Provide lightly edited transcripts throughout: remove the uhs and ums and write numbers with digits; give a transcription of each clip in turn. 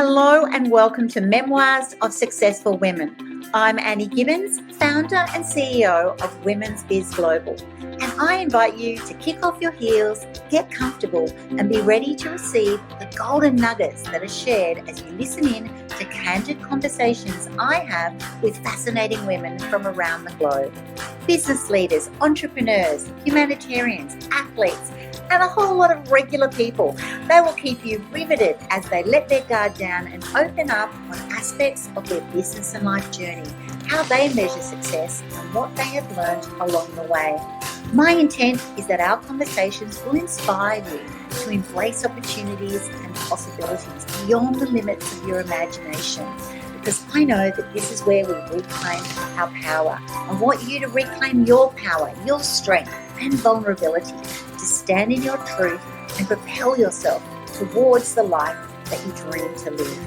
Hello and welcome to Memoirs of Successful Women. I'm Annie Gibbins, founder and CEO of Women's Biz Global, and I invite you to kick off your heels, get comfortable, and be ready to receive the golden nuggets that are shared as you listen in to candid conversations I have with fascinating women from around the globe. Business leaders, entrepreneurs, humanitarians, athletes, and a whole lot of regular people. They will keep you riveted as they let their guard down and open up on aspects of their business and life journey, how they measure success, and what they have learned along the way. My intent is that our conversations will inspire you to embrace opportunities and possibilities beyond the limits of your imagination, because I know that this is where we reclaim our power. I want you to reclaim your power, your strength and vulnerability, to stand in your truth and propel yourself towards the life that you dream to live.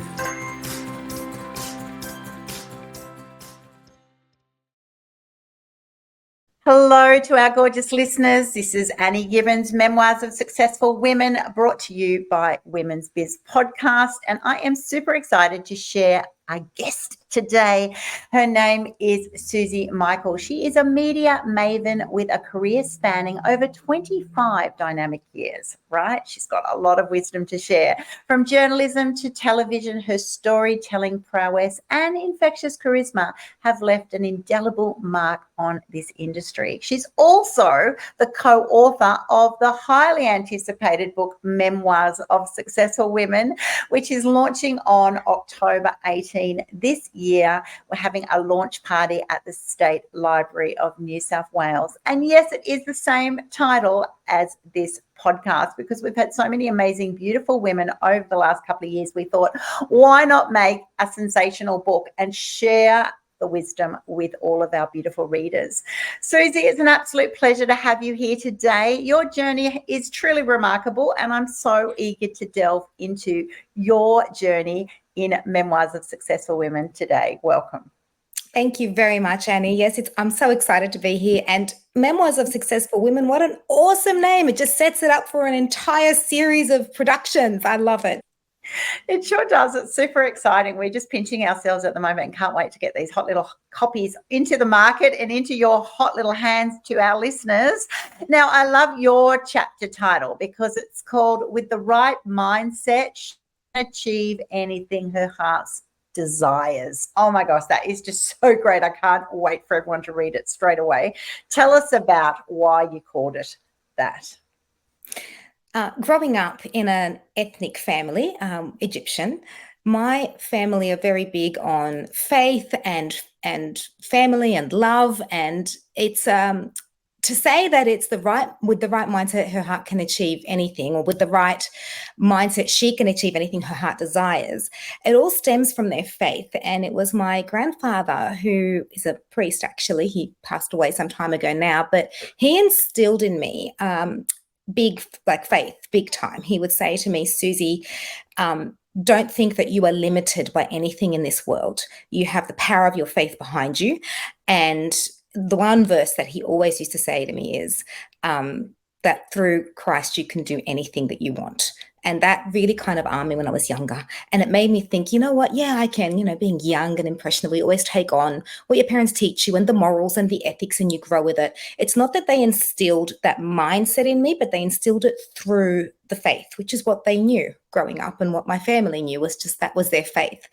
Hello to our gorgeous listeners. This is Annie Gibbins, Memoirs of Successful Women, brought to you by Women's Biz Podcast. And I am super excited to share our guest today. Her name is Suzy Michael. She is a media maven with a career spanning over 25 dynamic years, right? She's got a lot of wisdom to share. From journalism to television, her storytelling prowess and infectious charisma have left an indelible mark on this industry. She's also the co-author of the highly anticipated book, Memoirs of Successful Women, which is launching on October 18 this year. We're having a launch party at the State Library of New South Wales. And yes, it is the same title as this podcast, because we've had so many amazing, beautiful women over the last couple of years. We thought, why not make a sensational book and share the wisdom with all of our beautiful readers? Suzy, it's an absolute pleasure to have you here today. Your journey is truly remarkable, and I'm so eager to delve into your journey in Memoirs of Successful Women today. Welcome. Thank you very much, Annie. Yes, I'm so excited to be here. And Memoirs of Successful Women, what an awesome name. It just sets it up for an entire series of productions. I love it. It sure does. It's super exciting. We're just pinching ourselves at the moment and can't wait to get these hot little copies into the market and into your hot little hands to our listeners. Now, I love your chapter title because it's called With the Right Mindset, She Can Achieve Anything Her Heart's Desires. Oh my gosh, that is just so great. I can't wait for everyone to read it straight away. Tell us about why you called it that. Growing up in an ethnic family, Egyptian, my family are very big on faith and family and love, and it's to say that it's with the right mindset her heart can achieve anything, or with the right mindset she can achieve anything her heart desires. It all stems from their faith, and it was my grandfather, who is a priest. Actually, he passed away some time ago now, but he instilled in me faith, big time. He would say to me, Suzy, don't think that you are limited by anything in this world. You have the power of your faith behind you. And the one verse that he always used to say to me is that through Christ you can do anything that you want. And that really kind of armed me when I was younger. And it made me think, you know what? Yeah, I can. Being young and impressionable, you always take on what your parents teach you and the morals and the ethics, and you grow with it. It's not that they instilled that mindset in me, but they instilled it through the faith, which is what they knew growing up, and what my family knew was just that was their faith.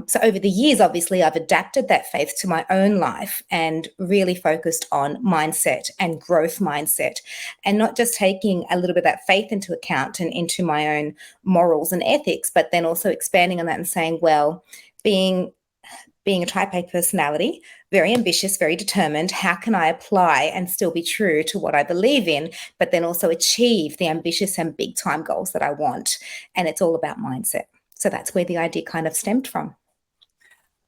So over the years, obviously, I've adapted that faith to my own life and really focused on mindset and growth mindset, and not just taking a little bit of that faith into account and into my own morals and ethics, but then also expanding on that and saying, well, being a type A personality, very ambitious, very determined, how can I apply and still be true to what I believe in, but then also achieve the ambitious and big time goals that I want? And it's all about mindset. So that's where the idea kind of stemmed from.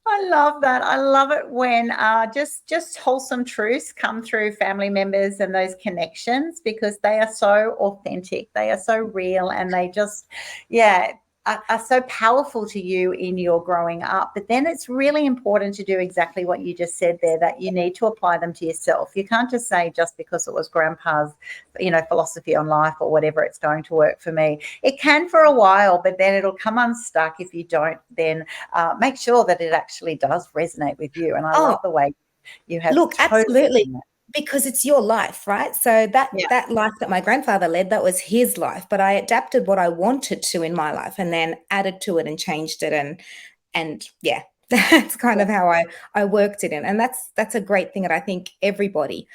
I love that. I love it when just wholesome truths come through family members and those connections, because they are so authentic. They are so real, and they just, are so powerful to you in your growing up. But then it's really important to do exactly what you just said there, that you need to apply them to yourself. You can't just say just because it was grandpa's, philosophy on life or whatever, it's going to work for me. It can for a while, but then it'll come unstuck if you don't then make sure that it actually does resonate with you. And I love the way you have absolutely. Because it's your life, right? So that life that my grandfather led, that was his life, but I adapted what I wanted to in my life and then added to it and changed it. And yeah, that's kind of how I worked it in. And that's a great thing that I think everybody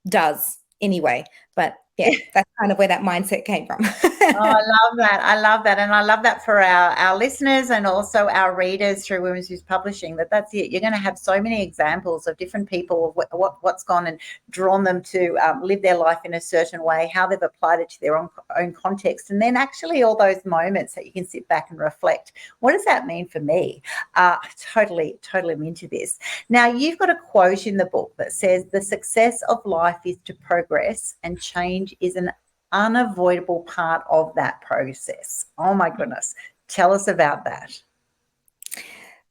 does anyway. But yeah, that's kind of where that mindset came from. Oh, I love that. I love that. And I love that for our listeners and also our readers through Women's News Publishing, that's it. You're going to have so many examples of different people, of what's gone and drawn them to live their life in a certain way, how they've applied it to their own context. And then actually all those moments that you can sit back and reflect, what does that mean for me? Totally am into this. Now, you've got a quote in the book that says, the success of life is to progress and change is an unavoidable part of that process. Oh my goodness. Tell us about that.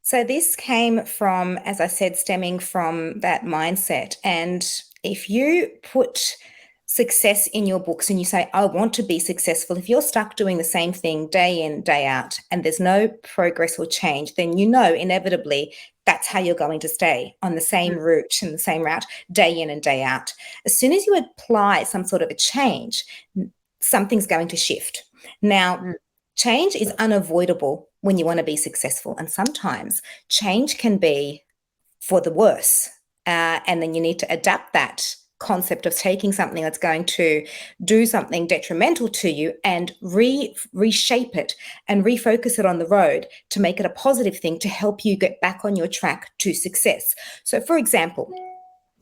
So this came from, as I said, stemming from that mindset. And if you put success in your books and you say, I want to be successful, if you're stuck doing the same thing day in, day out, and there's no progress or change, then inevitably that's how you're going to stay on the same route and the same route day in and day out. As soon as you apply some sort of a change, something's going to shift. Now, change is unavoidable when you want to be successful. And sometimes change can be for the worse. And then you need to adapt that concept of taking something that's going to do something detrimental to you and reshape it and refocus it on the road to make it a positive thing to help you get back on your track to success. So, for example,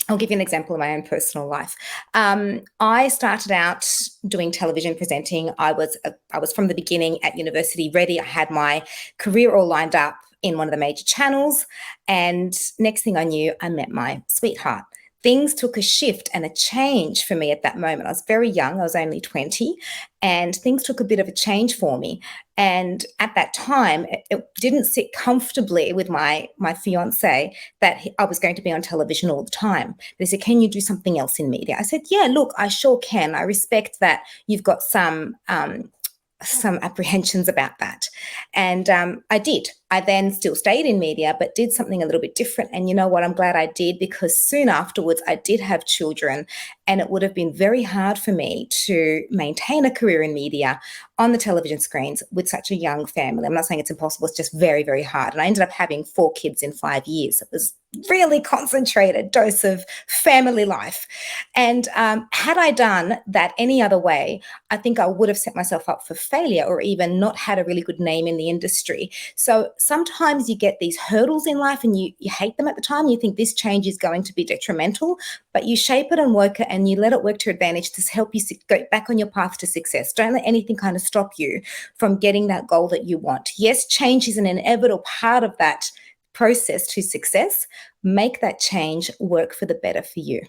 I'll give you an example of my own personal life. I started out doing television presenting. I was from the beginning at university ready. I had my career all lined up in one of the major channels. And next thing I knew, I met my sweetheart. Things took a shift and a change for me at that moment. I was very young. I was only 20, and things took a bit of a change for me. And at that time, it didn't sit comfortably with my fiance that I was going to be on television all the time. They said, can you do something else in media? I said, yeah, look, I sure can. I respect that you've got some apprehensions about that. And I did. I then still stayed in media, but did something a little bit different. And you know what? I'm glad I did, because soon afterwards I did have children, and it would have been very hard for me to maintain a career in media on the television screens with such a young family. I'm not saying it's impossible. It's just very, very hard. And I ended up having 4 kids in 5 years. It was really concentrated dose of family life. And had I done that any other way, I think I would have set myself up for failure or even not had a really good name in the industry. So sometimes you get these hurdles in life and you hate them at the time. You think this change is going to be detrimental, but you shape it and work it and you let it work to your advantage to help you go back on your path to success. Don't let anything kind of stop you from getting that goal that you want. Yes, change is an inevitable part of that process to success. Make that change work for the better for you.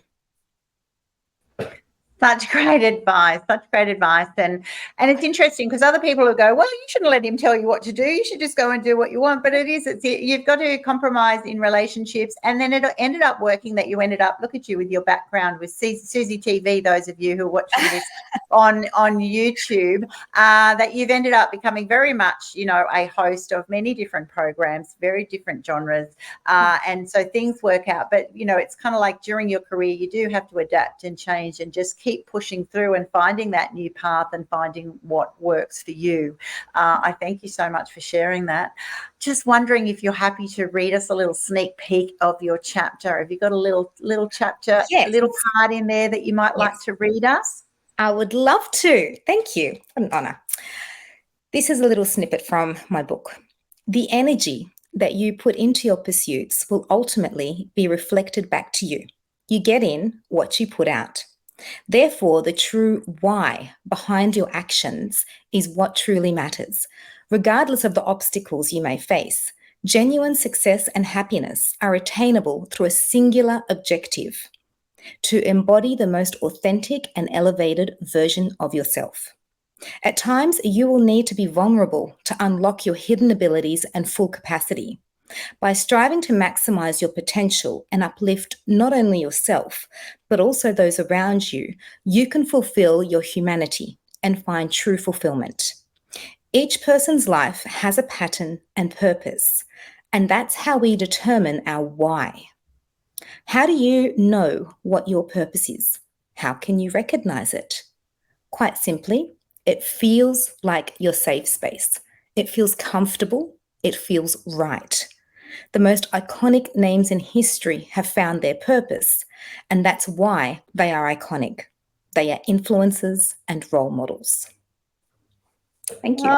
Such great advice. And it's interesting because other people will go, well, you shouldn't let him tell you what to do. You should just go and do what you want. But you've got to compromise in relationships. And then it ended up working that you ended up, look at you with your background with Suzy TV, those of you who are watching this on YouTube, that you've ended up becoming very much, a host of many different programs, very different genres. And so things work out. But, it's kind of like during your career, you do have to adapt and change and just keep pushing through and finding that new path and finding what works for you. I thank you so much for sharing that. Just wondering if you're happy to read us a little sneak peek of your chapter. Have you got a little chapter, yes, a little part in there that you might like to read us? I would love to. Thank you. What an honor. This is a little snippet from my book. The energy that you put into your pursuits will ultimately be reflected back to you. You get in what you put out. Therefore, the true why behind your actions is what truly matters. Regardless of the obstacles you may face, genuine success and happiness are attainable through a singular objective: to embody the most authentic and elevated version of yourself. At times, you will need to be vulnerable to unlock your hidden abilities and full capacity. By striving to maximize your potential and uplift not only yourself, but also those around you, you can fulfill your humanity and find true fulfillment. Each person's life has a pattern and purpose, and that's how we determine our why. How do you know what your purpose is? How can you recognize it? Quite simply, it feels like your safe space. It feels comfortable. It feels right. The most iconic names in history have found their purpose, and that's why they are iconic. They are influencers and role models. Thank you.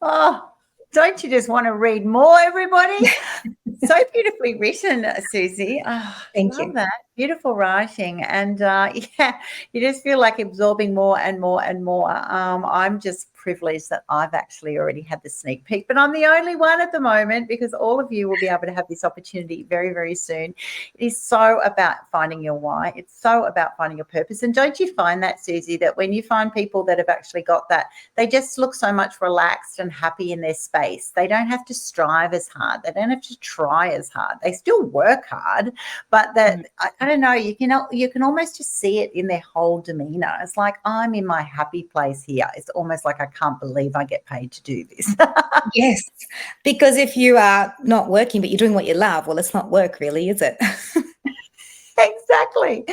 Oh, don't you just want to read more, everybody? So beautifully written, Suzy. Oh, Thank love you. that. Beautiful writing. And yeah, you just feel like absorbing more and more and more. I'm just privileged that I've actually already had the sneak peek, but I'm the only one at the moment because all of you will be able to have this opportunity very, very soon. It is so about finding your why. It's so about finding your purpose. And don't you find that, Suzy, that when you find people that have actually got that, they just look so much relaxed and happy in their space. They don't have to strive as hard. They don't have to try as hard. They still work hard, but that I don't know, you can almost just see it in their whole demeanor. It's like, I'm in my happy place here. It's almost like I can't believe I get paid to do this. Yes, because if you are not working but you're doing what you love, well, it's not work really, is it? Exactly.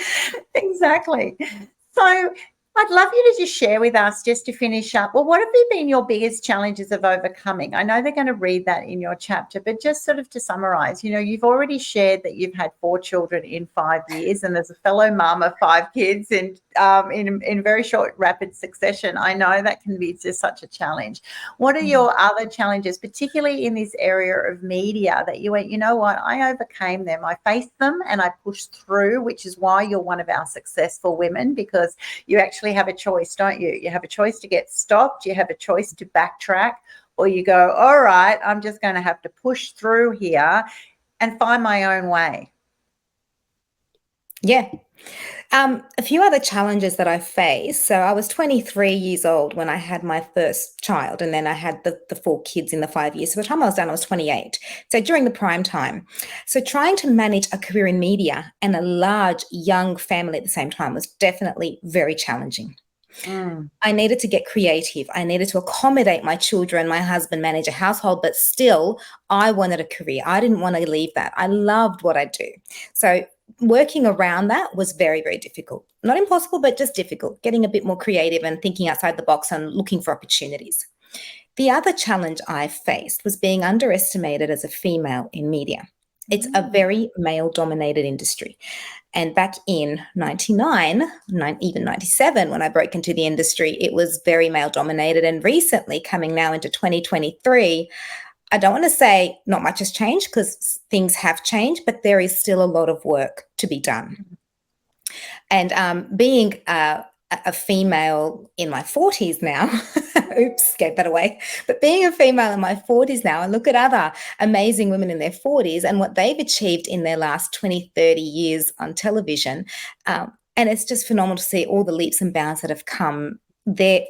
So I'd love you to just share with us, just to finish up, well, what have been your biggest challenges of overcoming? I know they're going to read that in your chapter, but just sort of to summarize, you've already shared that you've had 4 children in 5 years, and there's a fellow mum of 5 kids in very short, rapid succession. I know that can be just such a challenge. What are your other challenges, particularly in this area of media, that you went, you know what, I overcame them, I faced them and I pushed through, which is why you're one of our successful women, because you actually have a choice, don't you? You have a choice to get stopped, you have a choice to backtrack, or you go, all right, I'm just going to have to push through here and find my own way. Yeah. A few other challenges that I faced. So I was 23 years old when I had my first child, and then I had the 4 kids in the 5 years. So by the time I was done, I was 28. So during the prime time. So trying to manage a career in media and a large young family at the same time was definitely very challenging. I needed to get creative. I needed to accommodate my children, my husband, manage a household, but still I wanted a career. I didn't want to leave that. I loved what I do. So working around that was very, very difficult. Not impossible, but just difficult, getting a bit more creative and thinking outside the box and looking for opportunities. The other challenge I faced was being underestimated as a female in media. It's a very male-dominated industry. And back in 99, even 97, when I broke into the industry, it was very male-dominated. And recently, coming now into 2023, I don't want to say not much has changed, because things have changed, but there is still a lot of work to be done. And being a female in my 40s now, oops, gave that away, but being a female in my 40s now, and look at other amazing women in their 40s and what they've achieved in their last 20, 30 years on television. And it's just phenomenal to see all the leaps and bounds that have come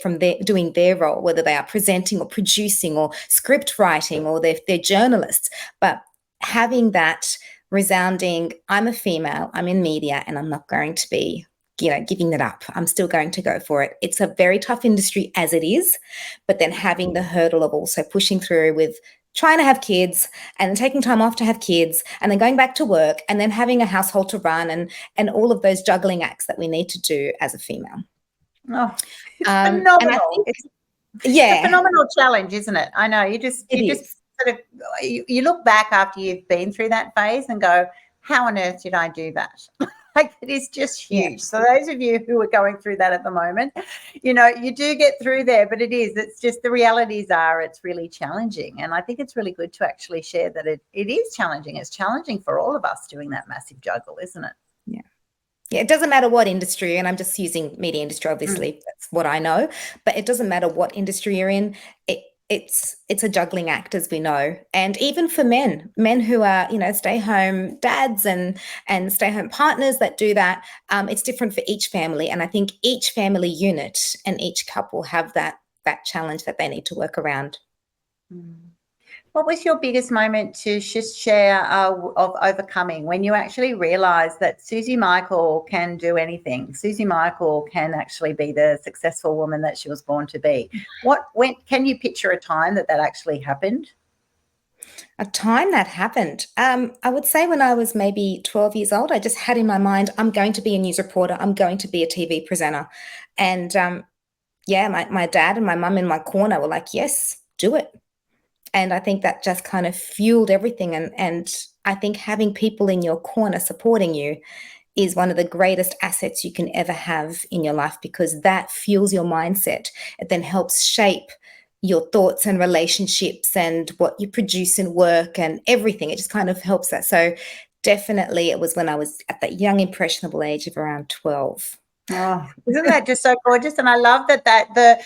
from their doing their role, whether they are presenting or producing or script writing, or they're journalists. But having that resounding, I'm a female, I'm in media, and I'm not going to be giving that up. I'm still going to go for it. It's a very tough industry as it is, but then having the hurdle of also pushing through with trying to have kids and then taking time off to have kids and then going back to work and then having a household to run and all of those juggling acts that we need to do as a female. Oh, it's phenomenal. And I think, it's a phenomenal challenge, isn't it? I know, you just sort of you look back after you've been through that phase and go, how on earth did I do that? Like, it is just huge. Yeah. So those of you who are going through that at the moment, you do get through there, but it's just the realities are it's really challenging. And I think it's really good to actually share that it is challenging. It's challenging for all of us doing that massive juggle, isn't it? Yeah. Yeah, it doesn't matter what industry, and I'm just using media industry, obviously, that's what I know, but it doesn't matter what industry you're in. it's a juggling act, as we know. And even for men who are, stay-home dads and stay-home partners that do that, it's different for each family. And I think each family unit and each couple have that challenge that they need to work around. What was your biggest moment to just share of overcoming when you actually realised that Suzy Michael can do anything? Suzy Michael can actually be the successful woman that she was born to be. Can you picture a time that actually happened? A time that happened. I would say when I was maybe 12 years old, I just had in my mind, I'm going to be a news reporter. I'm going to be a TV presenter. And my dad and my mum in my corner were like, yes, do it. And I think that just kind of fueled everything. And I think having people in your corner supporting you is one of the greatest assets you can ever have in your life, because that fuels your mindset. It then helps shape your thoughts and relationships and what you produce in work and everything. It just kind of helps that. So definitely it was when I was at that young, impressionable age of around 12. Oh, isn't that just so gorgeous? And I love that the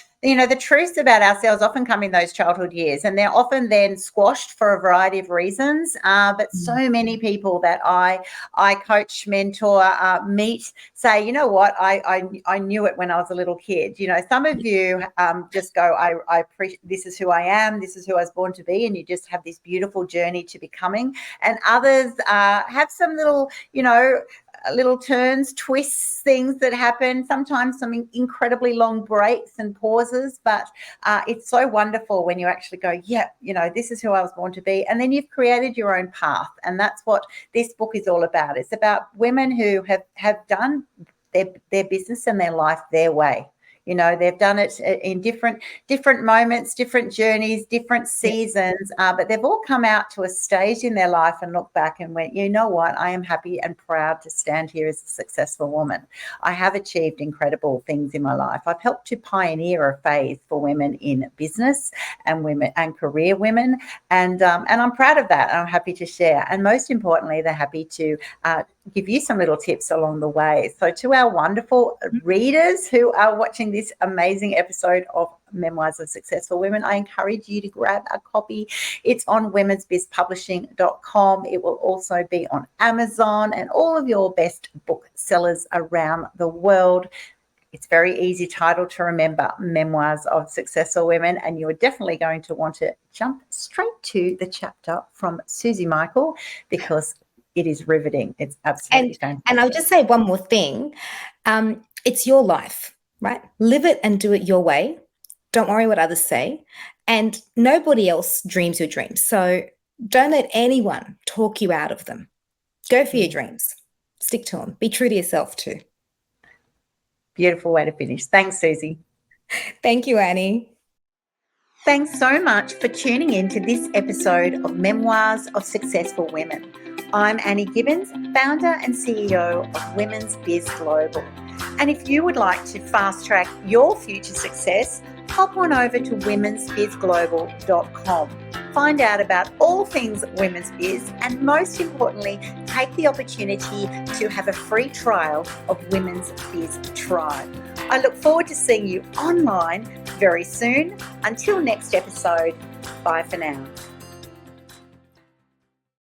truths about ourselves often come in those childhood years, and they're often then squashed for a variety of reasons. But so many people that I coach, mentor, meet say, you know what, I knew it when I was a little kid. Some of you just go, I appreciate, this is who I am, this is who I was born to be, and you just have this beautiful journey to becoming. And others have some little turns, twists, things that happen, sometimes some incredibly long breaks and pauses, but it's so wonderful when you actually go, this is who I was born to be, and then you've created your own path. And that's what this book is all about. It's about women who have done their business and their life their way. They've done it in different moments, different journeys, different seasons, but they've all come out to a stage in their life and looked back and went, you know what, I am happy and proud to stand here as a successful woman. I have achieved incredible things in my life. I've helped to pioneer a phase for women in business and women and career women, and I'm proud of that, and I'm happy to share. And most importantly, they're happy to give you some little tips along the way. So to our wonderful readers who are watching this amazing episode of Memoirs of Successful Women, I encourage you to grab a copy. It's on womensbizpublishing.com. It will also be on Amazon and all of your best booksellers around the world. It's very easy title to remember, Memoirs of Successful Women, and you're definitely going to want to jump straight to the chapter from Suzy Michael, because it is riveting. It's absolutely fantastic. And I'll just say one more thing. It's your life, right? Live it and do it your way. Don't worry what others say. And nobody else dreams your dreams. So don't let anyone talk you out of them. Go for your dreams. Stick to them. Be true to yourself too. Beautiful way to finish. Thanks, Suzy. Thank you, Annie. Thanks so much for tuning in to this episode of Memoirs of Successful Women. I'm Annie Gibbins, founder and CEO of Women's Biz Global. And if you would like to fast track your future success, hop on over to womensbizglobal.com. Find out about all things women's biz, and most importantly, take the opportunity to have a free trial of Women's Biz Tribe. I look forward to seeing you online very soon. Until next episode, bye for now.